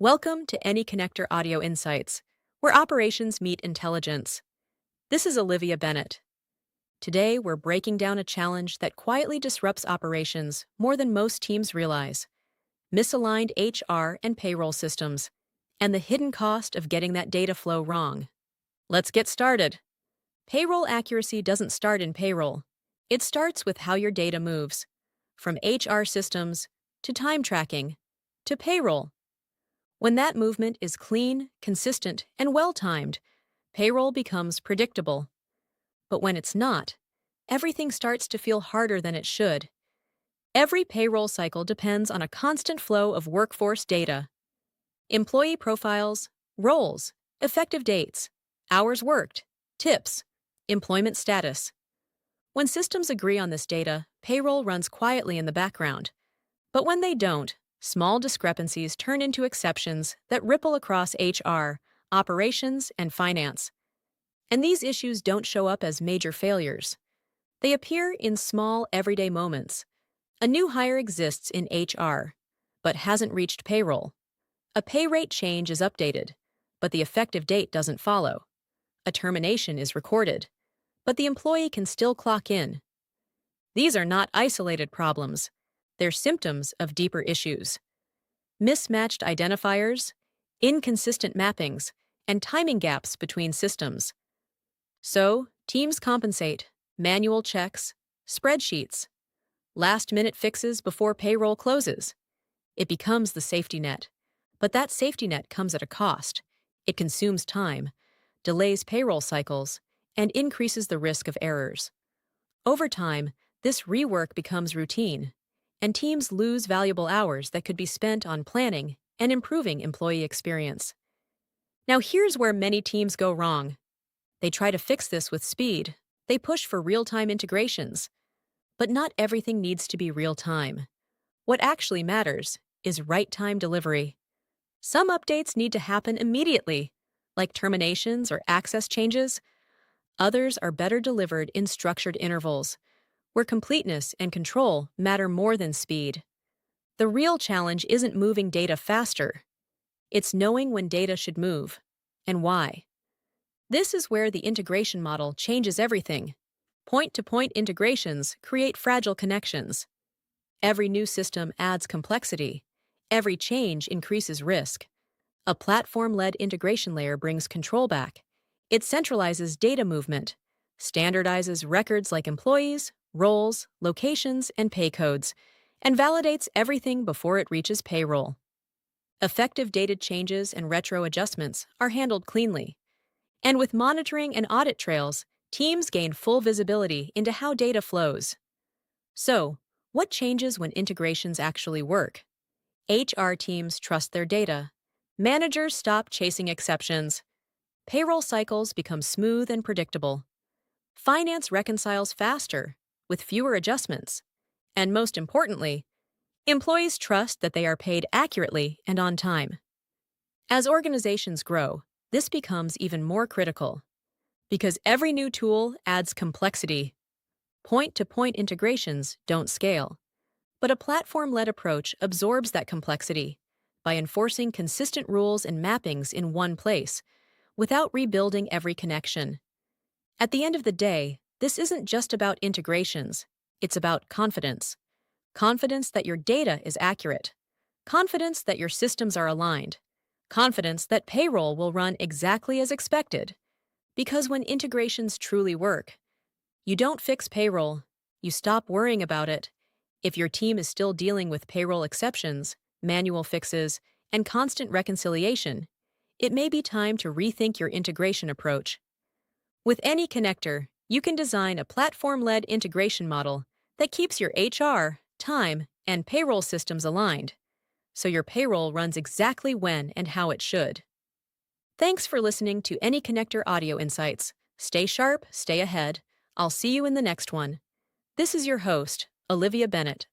Welcome to Any Connector Audio Insights, where operations meet intelligence. This is Olivia Bennett. Today, we're breaking down a challenge that quietly disrupts operations more than most teams realize: misaligned HR and payroll systems, and the hidden cost of getting that data flow wrong. Let's get started. Payroll accuracy doesn't start in payroll. It starts with how your data moves, from HR systems to time tracking to payroll. When that movement is clean, consistent, and well-timed, payroll becomes predictable. But when it's not, everything starts to feel harder than it should. Every payroll cycle depends on a constant flow of workforce data: employee profiles, roles, effective dates, hours worked, tips, employment status. When systems agree on this data, payroll runs quietly in the background. But when they don't, small discrepancies turn into exceptions that ripple across HR, operations, and finance. And these issues don't show up as major failures. They appear in small, everyday moments. A new hire exists in HR, but hasn't reached payroll. A pay rate change is updated, but the effective date doesn't follow. A termination is recorded, but the employee can still clock in. These are not isolated problems. They're symptoms of deeper issues: mismatched identifiers, inconsistent mappings, and timing gaps between systems. So, teams compensate: manual checks, spreadsheets, last-minute fixes before payroll closes. It becomes the safety net. But that safety net comes at a cost. It consumes time, delays payroll cycles, and increases the risk of errors. Over time, this rework becomes routine, and teams lose valuable hours that could be spent on planning and improving employee experience. Now, here's where many teams go wrong. They try to fix this with speed. They push for real-time integrations. But not everything needs to be real-time. What actually matters is right-time delivery. Some updates need to happen immediately, like terminations or access changes. Others are better delivered in structured intervals, where completeness and control matter more than speed. The real challenge isn't moving data faster. It's knowing when data should move, and why. This is where the integration model changes everything. Point-to-point integrations create fragile connections. Every new system adds complexity. Every change increases risk. A platform-led integration layer brings control back. It centralizes data movement, standardizes records like employees, roles, locations, and pay codes, and validates everything before it reaches payroll. Effective data changes and retro adjustments are handled cleanly. And with monitoring and audit trails, teams gain full visibility into how data flows. So, what changes when integrations actually work? HR teams trust their data. Managers stop chasing exceptions. Payroll cycles become smooth and predictable. Finance reconciles faster, with fewer adjustments. And most importantly, employees trust that they are paid accurately and on time. As organizations grow, this becomes even more critical, because every new tool adds complexity. Point-to-point integrations don't scale, but a platform-led approach absorbs that complexity by enforcing consistent rules and mappings in one place, without rebuilding every connection. At the end of the day, this isn't just about integrations. It's about confidence. Confidence that your data is accurate. Confidence that your systems are aligned. Confidence that payroll will run exactly as expected. Because when integrations truly work, you don't fix payroll. You stop worrying about it. If your team is still dealing with payroll exceptions, manual fixes, and constant reconciliation, it may be time to rethink your integration approach. With any connector, you can design a platform-led integration model that keeps your HR, time, and payroll systems aligned, so your payroll runs exactly when and how it should. Thanks for listening to Any Connector Audio Insights. Stay sharp, stay ahead. I'll see you in the next one. This is your host, Olivia Bennett.